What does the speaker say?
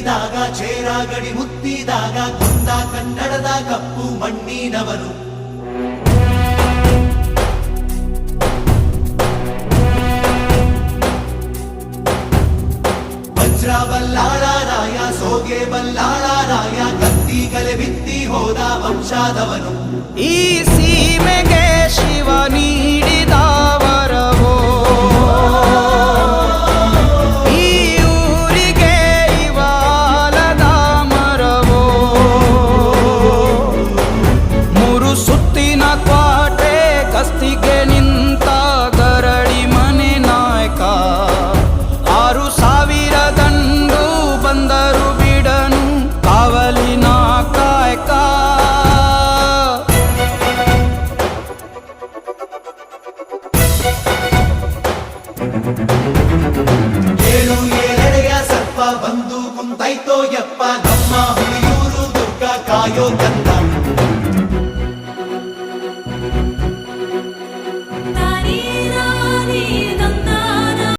ಮೆತ್ತಿದಾಗ ಚೇರಾಗಡಿ ಮುತ್ತಿದಾಗ ಕೊಂದ ಕನ್ನಡದ ಕಪ್ಪು ಮಣ್ಣಿನವನು. ವಜ್ರ ಬಲ್ಲಾಳರಾಯ ಸೋಗೆ ಬಲ್ಲಾಳರಾಯ ಕತ್ತಿಗಲೆ ಬಿತ್ತಿ ಹೋದ ವಂಶಾದವನು. ಈ ಸೀಮೆಗೆ ಶಿವ ನೀಡಿದ ವರವೋ, ಈ ಊರಿಗೆ ಇವಾಲದ ಮರವೋ, ಮೂರು ಸುತ್ತಿನ ಕ್ವಾಟೆ ಕಸ್ತಿಗೆ ನಿಂತ ಗರಡಿ ಮನೆ ನಾಯಕ. 6,000 ದಂಡು ಬಂದರು ಬಿಡನು ಕಾವಲಿನ ಕಾಯಕ. ಏಳು ಏಳೆಡೆಯ ಸರ್ಪ ಬಂದು ಕುಂತೈತೋ ಯಪ್ಪ, ನಮ್ಮ ಹುಲಿಯೂರು ದುರ್ಗ ಕಾಯೋ ಕಂದ.